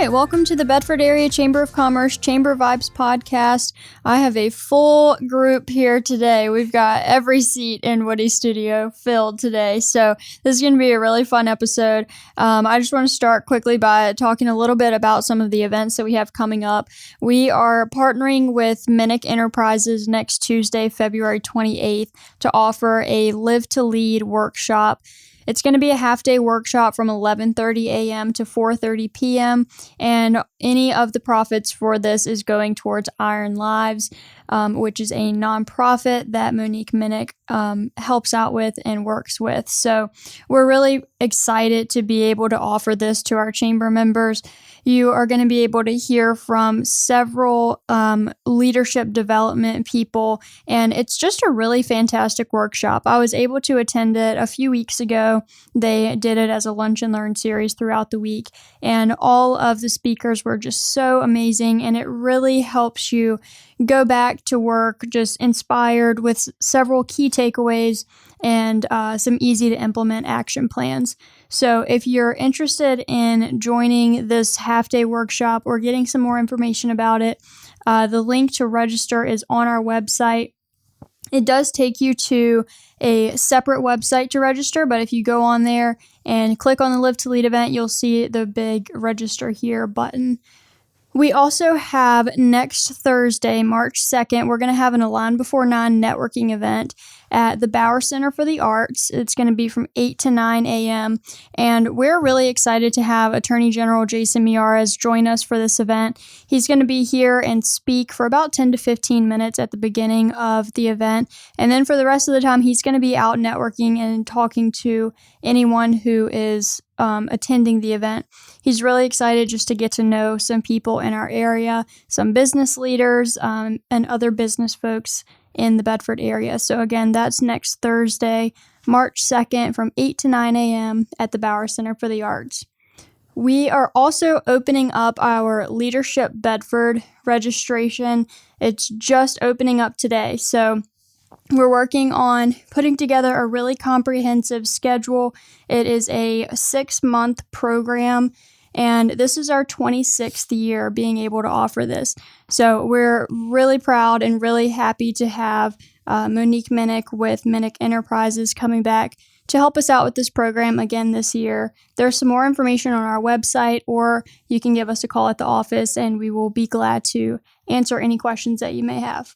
right, welcome to the Bedford Area Chamber of Commerce Chamber Vibes podcast. I have a full group here today. We've got every seat in Woody's studio filled today, so this is going to be a really fun episode. I just want to start quickly by talking a little bit about some of the events that we have coming up. We are partnering with Minnick Enterprises next Tuesday, February 28th, to offer a Live to Lead workshop. It's going to be a half-day workshop from 11:30 a.m. to 4:30 p.m., and any of the profits for this is going towards Iron Lives, which is a nonprofit that Monique Minnick helps out with and works with. So we're really excited to be able to offer this to our chamber members. You are going to be able to hear from several leadership development people, and it's just a really fantastic workshop. I was able to attend it a few weeks ago. They did it as a lunch and learn series throughout the week, and all of the speakers were just so amazing, and it really helps you go back to work just inspired with several key takeaways and some easy to implement action plans. So if you're interested in joining this half-day workshop or getting some more information about it, the link to register is on our website. It does take you to a separate website to register, but if you go on there and click on the Live to Lead event, you'll see the big register here button. We also have next Thursday, March 2nd, we're going to have an Align Before 9 networking event at the Bauer Center for the Arts. It's going to be from 8 to 9 a.m., and we're really excited to have Attorney General Jason Miyares join us for this event. He's going to be here and speak for about 10 to 15 minutes at the beginning of the event, and then for the rest of the time, he's going to be out networking and talking to anyone who is attending the event. He's really excited just to get to know some people in our area, some business leaders, and other business folks in the Bedford area. So again, that's next Thursday, March 2nd from 8 to 9 a.m. at the Bauer Center for the Arts. We are also opening up our Leadership Bedford registration. It's just opening up today. So we're working on putting together a really comprehensive schedule. It is a 6-month program, and this is our 26th year being able to offer this. So we're really proud and really happy to have Monique Minnick with Minnick Enterprises coming back to help us out with this program again this year. There's some more information on our website, or you can give us a call at the office, and we will be glad to answer any questions that you may have.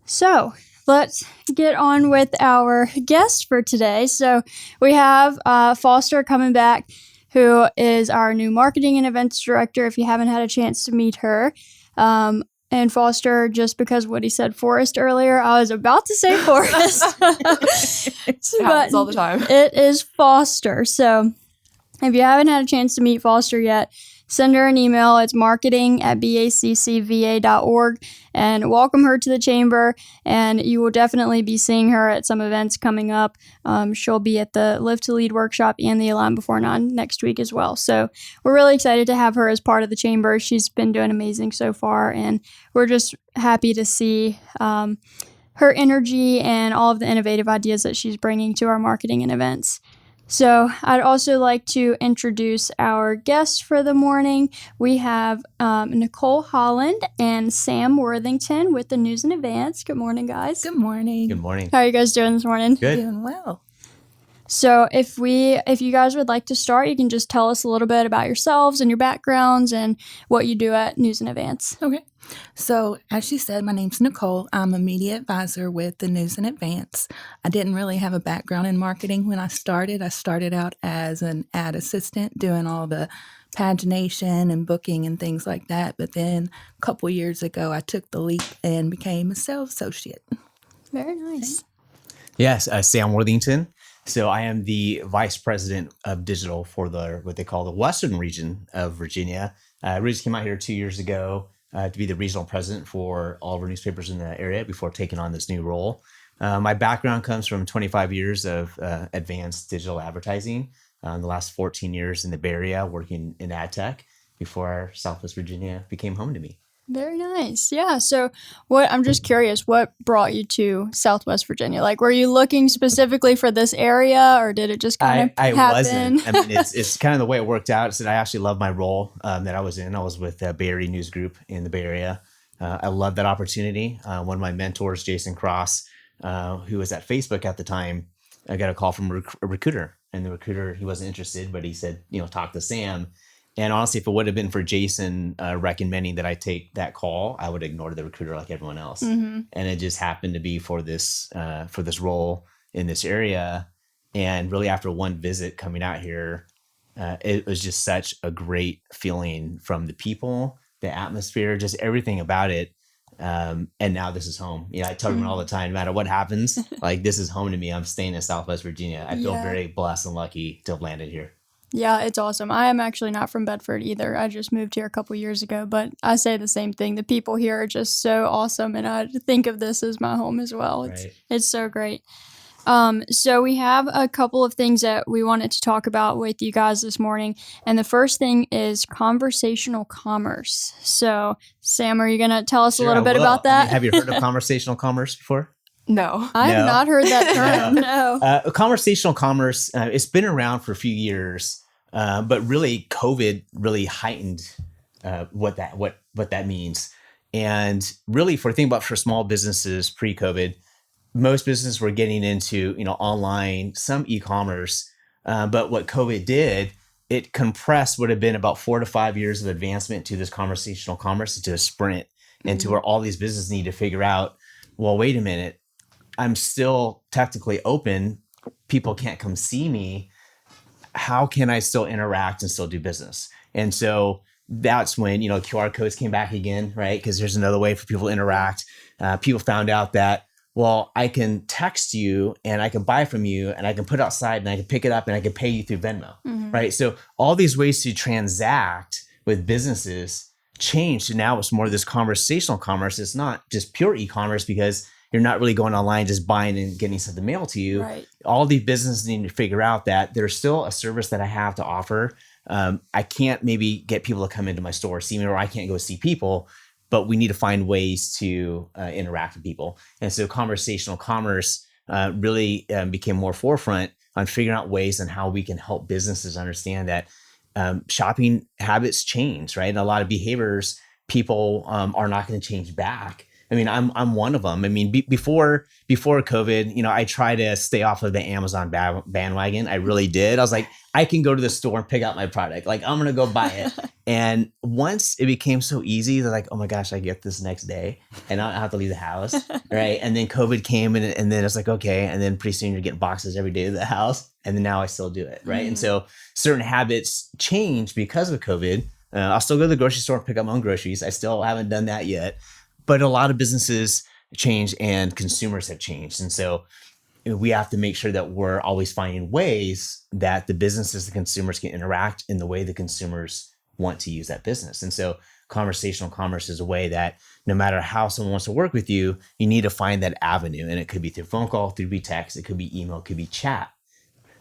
So let's get on with our guest for today. So we have Foster coming back, who is our new marketing and events director, if you haven't had a chance to meet her. And Foster, just because Woody said Forrest earlier, I was about to say Forrest. It happens all the time. It is Foster. So if you haven't had a chance to meet Foster yet, send her an email. It's marketing@baccva.org, and welcome her to the chamber. And you will definitely be seeing her at some events coming up. She'll be at the Live to Lead workshop and the Align Before 9 next week as well. So we're really excited to have her as part of the chamber. She's been doing amazing so far, and we're just happy to see her energy and all of the innovative ideas that she's bringing to our marketing and events. So I'd also like to introduce our guests for the morning. We have Nicole Holland and Sam Worthington with the News in Advance. Good morning, guys. Good morning. Good morning. How are you guys doing this morning? Good. Doing well. So if you guys would like to start, you can just tell us a little bit about yourselves and your backgrounds and what you do at News in Advance. Okay. So as she said, my name's Nicole. I'm a media advisor with the News in Advance. I didn't really have a background in marketing when I started. I started out as an ad assistant doing all the pagination and booking and things like that. But then a couple years ago, I took the leap and became a sales associate. Very nice. Yes, Sam Worthington. So I am the vice president of digital for what they call the Western region of Virginia. I originally came out here 2 years ago to be the regional president for all of our newspapers in the area before taking on this new role. My background comes from 25 years of advanced digital advertising, the last 14 years in the Bay Area working in ad tech before Southwest Virginia became home to me. Very nice. Yeah. So I'm just curious, what brought you to Southwest Virginia? Like, were you looking specifically for this area or did it just kind of I happen? wasn't. I mean, it's kind of the way it worked out. Is that I actually love my role that I was in. I was with Bay Area News Group in the Bay Area. I love that opportunity. One of my mentors, Jason Cross, who was at Facebook at the time, I got a call from a recruiter, and the recruiter, he wasn't interested, but he said, talk to Sam. And honestly, if it would have been for Jason recommending that I take that call, I would ignore the recruiter like everyone else. And it just happened to be for this role in this area. And really, after one visit coming out here, it was just such a great feeling from the people, the atmosphere, just everything about it. And now this is home. I tell everyone all the time, no matter what happens, like this is home to me. I'm staying in Southwest Virginia. I feel very blessed and lucky to have landed here. Yeah, it's awesome. I am actually not from Bedford either. I just moved here a couple years ago, but I say the same thing. The people here are just so awesome, and I think of this as my home as well. It's so great. So we have a couple of things that we wanted to talk about with you guys this morning, and the first thing is conversational commerce. So, Sam, are you going to tell us a little bit about that? Have you heard of conversational commerce before? No. I have not heard that term. No. Conversational commerce, it's been around for a few years, but really COVID really heightened what that means. And really, for small businesses pre-COVID, most businesses were getting into online, some e-commerce, but what COVID did, it compressed what had been about 4 to 5 years of advancement to this conversational commerce into a sprint, into where all these businesses need to figure out, well, wait a minute, I'm still technically open. People can't come see me. How can I still interact and still do business? And so that's when, QR codes came back again, right? Because there's another way for people to interact. People found out that, well, I can text you and I can buy from you and I can put it outside and I can pick it up and I can pay you through Venmo, right? So all these ways to transact with businesses changed. And now it's more of this conversational commerce. It's not just pure e-commerce because you're not really going online, just buying and getting something mailed to you. Right. All these businesses need to figure out that there's still a service that I have to offer. I can't maybe get people to come into my store, see me, or I can't go see people, but we need to find ways to interact with people. And so conversational commerce really became more forefront on figuring out ways on how we can help businesses understand that shopping habits change, right? And a lot of behaviors, people are not going to change back. I mean, I'm one of them. I mean, before COVID, I try to stay off of the Amazon bandwagon. I really did. I was like, I can go to the store and pick out my product. Like, I'm going to go buy it. And once it became so easy, they're like, oh my gosh, I get this next day and I don't have to leave the house. Right. And then COVID came and then it's like, okay. And then pretty soon you're getting boxes every day to the house. And then now I still do it. Right. And so certain habits change because of COVID. I'll still go to the grocery store and pick up my own groceries. I still haven't done that yet. But a lot of businesses change and consumers have changed. And so we have to make sure that we're always finding ways that the businesses, the consumers can interact in the way the consumers want to use that business. And so conversational commerce is a way that no matter how someone wants to work with you, you need to find that avenue. And it could be through phone call, through text, it could be email, it could be chat.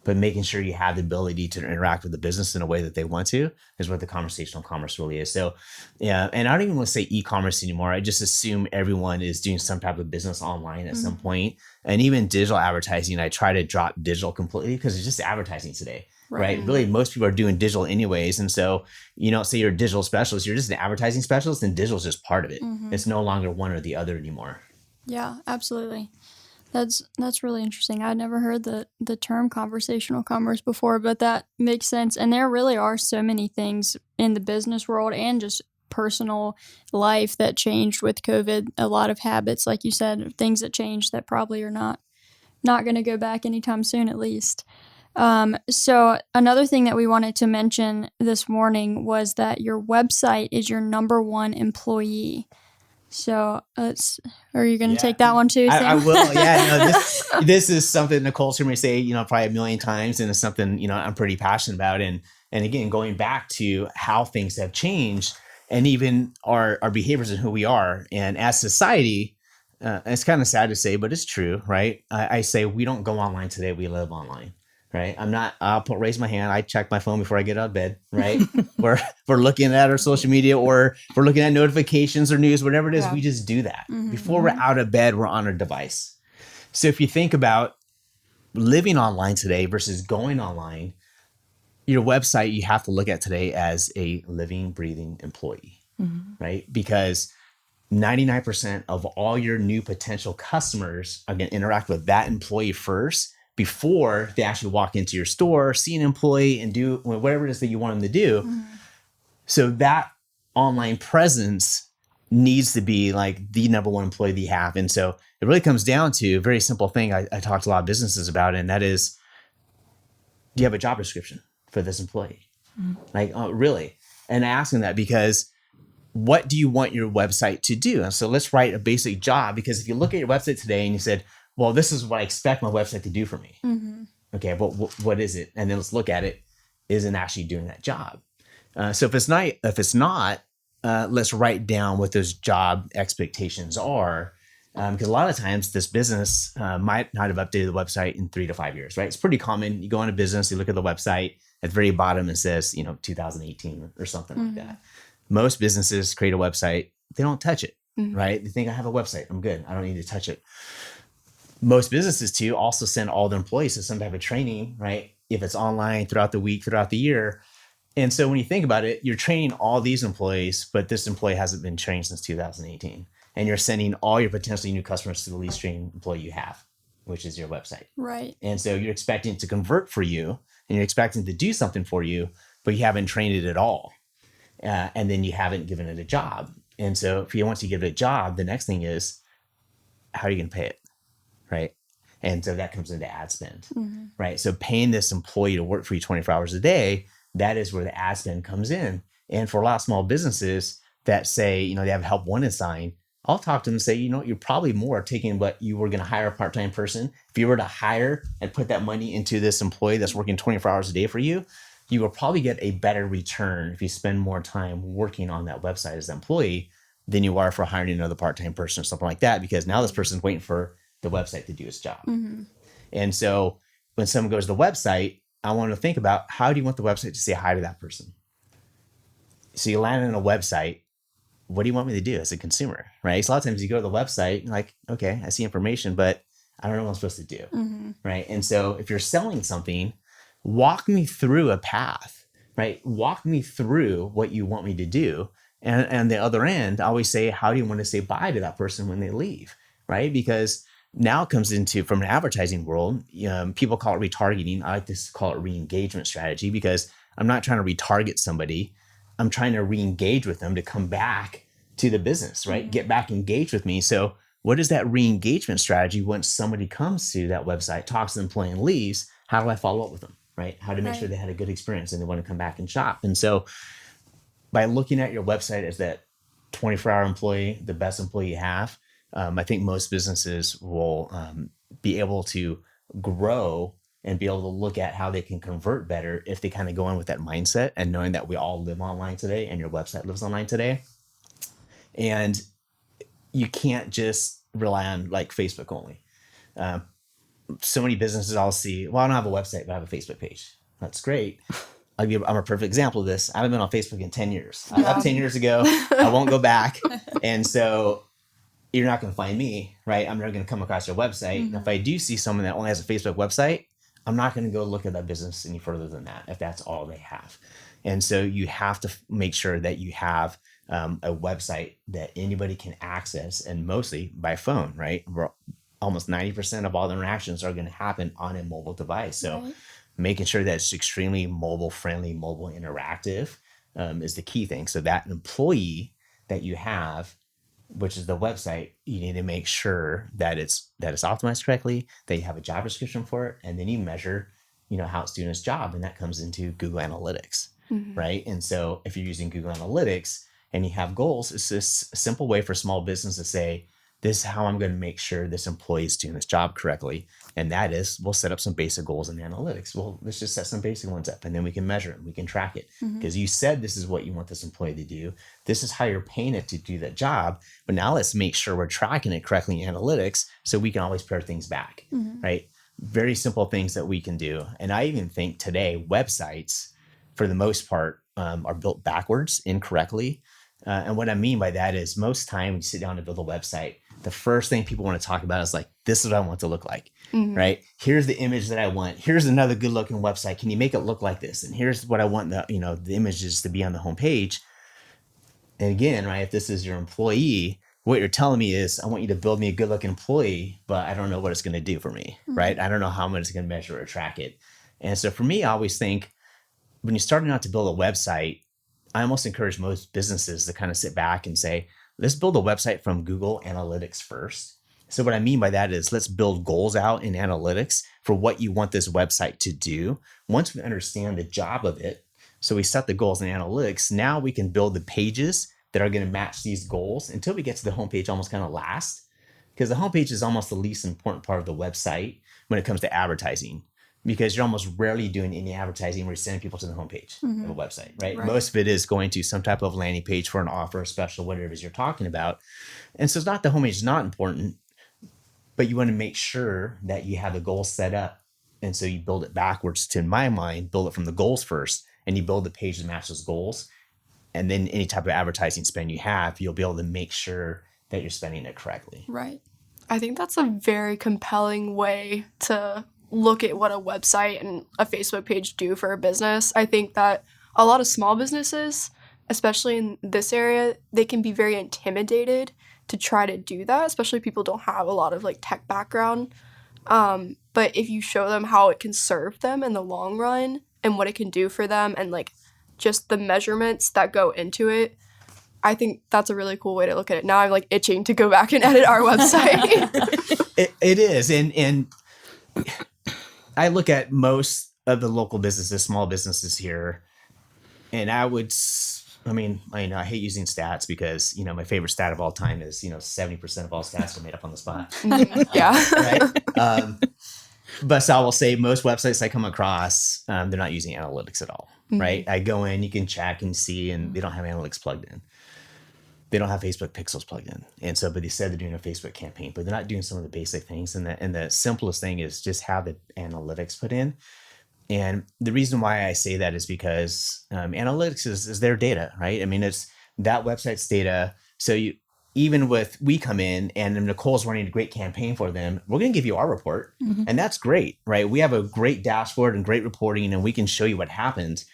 But making sure you have the ability to interact with the business in a way that they want to is what the conversational commerce really is. So, yeah, and I don't even want to say e-commerce anymore. I just assume everyone is doing some type of business online at some point. And even digital advertising, I try to drop digital completely because it's just advertising today, right? Really, most people are doing digital anyways. And so you don't say you're a digital specialist, you're just an advertising specialist, and digital is just part of it. It's no longer one or the other anymore. Yeah, absolutely. That's really interesting. I'd never heard the term conversational commerce before, but that makes sense. And there really are so many things in the business world and just personal life that changed with COVID. A lot of habits, like you said, things that changed that probably are not going to go back anytime soon, at least. So another thing that we wanted to mention this morning was that your website is your number one employee. So are you going to take that one too, Sam? I will. Yeah, no, this is something Nicole's heard me say, probably a million times, and it's something, I'm pretty passionate about. And again, going back to how things have changed and even our behaviors and who we are. And as society, it's kind of sad to say, but it's true, right? I say we don't go online today, we live online. right? I'll raise my hand. I check my phone before I get out of bed, right? we're looking at our social media, or we're looking at notifications or news, whatever it is. Yeah. We just do that. Mhm. Before we're out of bed, we're on our device. So if you think about living online today versus going online, your website, you have to look at today as a living, breathing employee, right? Because 99% of all your new potential customers are going to interact with that employee first before they actually walk into your store, see an employee, and do whatever it is that you want them to do. So that online presence needs to be like the number one employee that you have. And so it really comes down to a very simple thing I talk to a lot of businesses about, and that is, do you have a job description for this employee? Like, really? And I ask them that because what do you want your website to do? And so let's write a basic job, because if you look at your website today and you said, well, this is what I expect my website to do for me. Okay, but what is it? And then let's look at it. Is it actually doing that job? So if it's not, let's write down what those job expectations are. Because a lot of times this business might not have updated the website in 3 to 5 years, right? It's pretty common. You go on a business, you look at the website, at the very bottom it says, 2018 or something like that. Most businesses create a website, they don't touch it, right? They think, I have a website, I'm good, I don't need to touch it. Most businesses too also send all their employees to some type of training, right? If it's online, throughout the week, throughout the year. And so when you think about it, you're training all these employees, but this employee hasn't been trained since 2018. And you're sending all your potentially new customers to the least trained employee you have, which is your website. Right. And so you're expecting it to convert for you, and you're expecting to do something for you, but you haven't trained it at all. And then you haven't given it a job. And so once you give it a job, the next thing is, how are you going to pay it? Right. And so that comes into ad spend, right? So paying this employee to work for you 24 hours a day, that is where the ad spend comes in. And for a lot of small businesses that say, they have a help wanted sign, I'll talk to them and say, you're probably more taking what you were going to hire a part-time person. If you were to hire and put that money into this employee that's working 24 hours a day for you, you will probably get a better return if you spend more time working on that website as an employee than you are for hiring another part-time person or something like that, because now this person's waiting for the website to do its job. And so when someone goes to the website, I want to think about, how do you want the website to say hi to that person? So you land on a website, what do you want me to do as a consumer, right? So a lot of times you go to the website, you're like, okay, I see information, but I don't know what I'm supposed to do, right? And so if you're selling something, walk me through a path, right? Walk me through what you want me to do. And the other end, I always say, how do you want to say bye to that person when they leave, right? Because now it comes into, from an advertising world, people call it retargeting. I like to call it re-engagement strategy, because I'm not trying to retarget somebody. I'm trying to re-engage with them to come back to the business, right? Get back engaged with me. So what is that re-engagement strategy once somebody comes to that website, talks to the employee and leaves? How do I follow up with them, right? How to make sure they had a good experience and they want to come back and shop. And so by looking at your website as that 24-hour employee, the best employee you have, I think most businesses will be able to grow and be able to look at how they can convert better if they kind of go in with that mindset and knowing that we all live online today and your website lives online today. And you can't just rely on like Facebook only. So many businesses I'll see, well, I don't have a website, but I have a Facebook page. That's great. I'm a perfect example of this. I haven't been on Facebook in 10 years. I left 10 years ago. I won't go back. And so you're not going to find me, right? I'm never going to come across your website. And if I do see someone that only has a Facebook website, I'm not going to go look at that business any further than that, if that's all they have. And so you have to make sure that you have a website that anybody can access, and mostly by phone, right? Almost 90% of all the interactions are going to happen on a mobile device. So making sure that it's extremely mobile friendly, mobile interactive is the key thing. So that employee that you have, which is the website, you need to make sure that it's optimized correctly, that you have a job description for it, and then you measure, how it's doing its job, and that comes into Google Analytics, right? And so if you're using Google Analytics and you have goals, it's this simple way for small business to say, this is how I'm going to make sure this employee is doing this job correctly. And that is, we'll set up some basic goals in analytics. Well, let's just set some basic ones up, and then we can measure it. We can track it, because you said this is what you want this employee to do. This is how you're paying it to do that job. But now let's make sure we're tracking it correctly in analytics, so we can always pare things back, right? very simple things that we can do. And I even think today websites, for the most part, are built backwards incorrectly. And what I mean by that is most time when you sit down to build a website, the first thing people want to talk about is like, this is what I want to look like, right? Here's the image that I want. Here's another good looking website. Can you make it look like this? And here's what I want the images to be on the homepage. And again, right, if this is your employee, what you're telling me is I want you to build me a good looking employee, but I don't know what it's going to do for me, right? I don't know how much it's going to measure or track it. And so for me, I always think when you're starting out to build a website, I almost encourage most businesses to kind of sit back and say, let's build a website from Google Analytics first. So what I mean by that is let's build goals out in analytics for what you want this website to do. Once we understand the job of it, so we set the goals in analytics, now we can build the pages that are going to match these goals until we get to the homepage almost kind of last. Because the homepage is almost the least important part of the website when it comes to advertising. Because you're almost rarely doing any advertising where you're sending people to the homepage of a website, right? Most of it is going to some type of landing page for an offer, a special, whatever it is you're talking about. And so it's not the homepage is not important, but you want to make sure that you have the goals set up. And so you build it backwards to, in my mind, build it from the goals first, and you build the page that matches those goals. And then any type of advertising spend you have, you'll be able to make sure that you're spending it correctly. Right. I think that's a very compelling way to look at what a website and a Facebook page do for a business. I think that a lot of small businesses, especially in this area, they can be very intimidated to try to do that, especially people don't have a lot of like tech background. But if you show them how it can serve them in the long run and what it can do for them and like just the measurements that go into it, I think that's a really cool way to look at it. Now I'm like itching to go back and edit our website. It is. And I look at most of the local businesses, small businesses here, and I hate using stats because, my favorite stat of all time is, 70% of all stats are made up on the spot. Yeah. Right? But so I will say most websites I come across, they're not using analytics at all, right? I go in, you can check and see, and they don't have analytics plugged in. They don't have Facebook pixels plugged in. And so, but they said they're doing a Facebook campaign, but they're not doing some of the basic things. And the simplest thing is just have the analytics put in. And the reason why I say that is because analytics is their data, right? I mean, it's that website's data. So we come in and Nicole's running a great campaign for them, we're going to give you our report. And that's great, right? We have a great dashboard and great reporting, and we can show you what happened.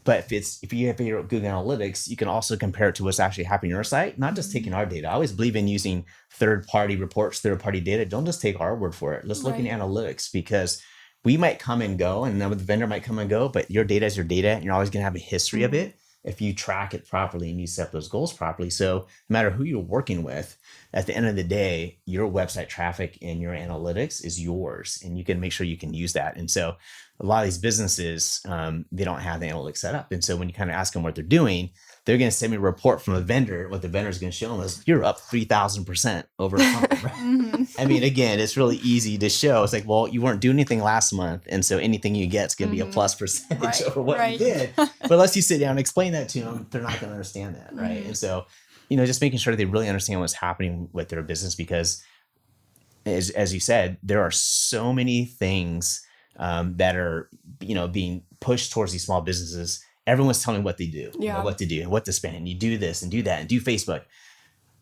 But if you have your Google Analytics, you can also compare it to what's actually happening on your site, not just taking our data. I always believe in using third-party reports, third-party data. Don't just take our word for it. Let's look in analytics, because we might come and go, and then the vendor might come and go, but your data is your data, and you're always going to have a history of it if you track it properly and you set those goals properly. So no matter who you're working with, at the end of the day, your website traffic and your analytics is yours, and you can make sure you can use that. And so a lot of these businesses, they don't have the analytics set up. And so when you kind of ask them what they're doing, they're going to send me a report from a vendor. What the vendor is going to show them is you're up 3,000% over a month. Right? I mean, again, it's really easy to show. It's like, well, you weren't doing anything last month. And so anything you get is going to be a plus percentage over what you did. But unless you sit down and explain that to them, they're not going to understand that. Right. And so, just making sure they really understand what's happening with their business, because as you said, there are so many things that are, being pushed towards these small businesses. Everyone's telling what they do, what to do, and what to spend. You do this and do that and do Facebook.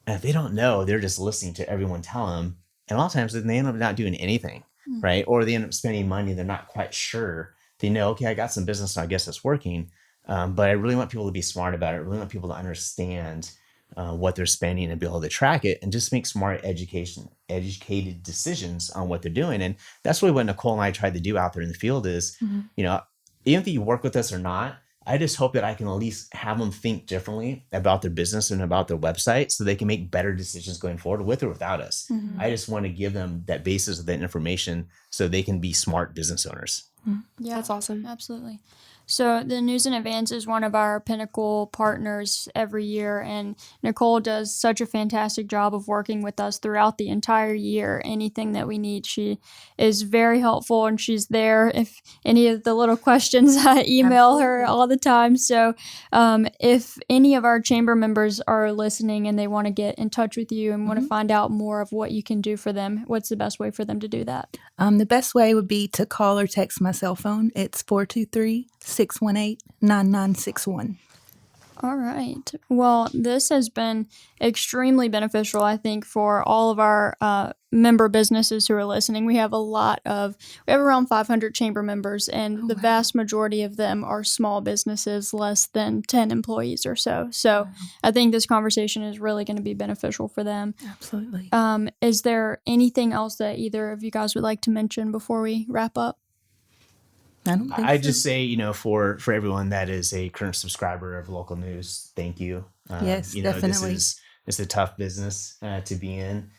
And if they don't know, they're just listening to everyone tell them. And a lot of times they end up not doing anything, right? Or they end up spending money. They're not quite sure. They know, okay, I got some business, so I guess it's working. But I really want people to be smart about it. I really want people to understand what they're spending and be able to track it and just make smart educated decisions on what they're doing. And that's really what Nicole and I tried to do out there in the field is, even if you work with us or not, I just hope that I can at least have them think differently about their business and about their website so they can make better decisions going forward with or without us. I just want to give them that basis of that information so they can be smart business owners. Yeah, that's awesome. Absolutely. So the News in Advance is one of our pinnacle partners every year, and Nicole does such a fantastic job of working with us throughout the entire year. Anything that we need, she is very helpful, and she's there if any of the little questions. I email her Absolutely. all the time. So if any of our chamber members are listening and they want to get in touch with you and want to find out more of what you can do for them, what's the best way for them to do that? The best way would be to call or text my cell phone. It's 423-618-9961. All right. Well, this has been extremely beneficial, I think, for all of our member businesses who are listening. We have around 500 chamber members, and the vast majority of them are small businesses, less than 10 employees or so. So I think this conversation is really going to be beneficial for them. Absolutely. Is there anything else that either of you guys would like to mention before we wrap up? I don't think I so. just say, for everyone that is a current subscriber of local news, thank you. Yes, definitely. It's a tough business to be in.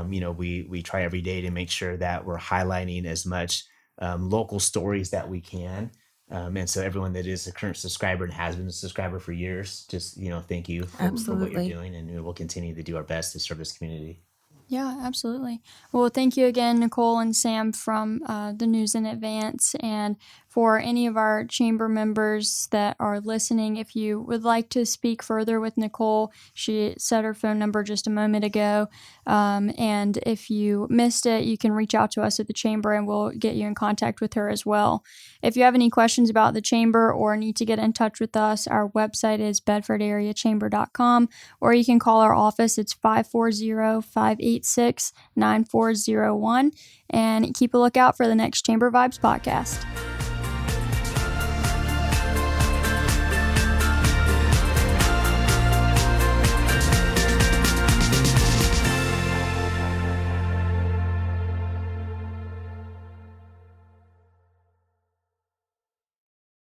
We try every day to make sure that we're highlighting as much local stories that we can. And so everyone that is a current subscriber and has been a subscriber for years, just, thank you for what Absolutely. you're doing. And we'll continue to do our best to serve this community. Yeah, absolutely. Well, thank you again, Nicole and Sam from the News in Advance. And for any of our chamber members that are listening, if you would like to speak further with Nicole, she said her phone number just a moment ago. And if you missed it, you can reach out to us at the chamber and we'll get you in contact with her as well. If you have any questions about the chamber or need to get in touch with us, our website is bedfordareachamber.com, or you can call our office. It's 540-586-9401. And keep a lookout for the next Chamber Vibes podcast.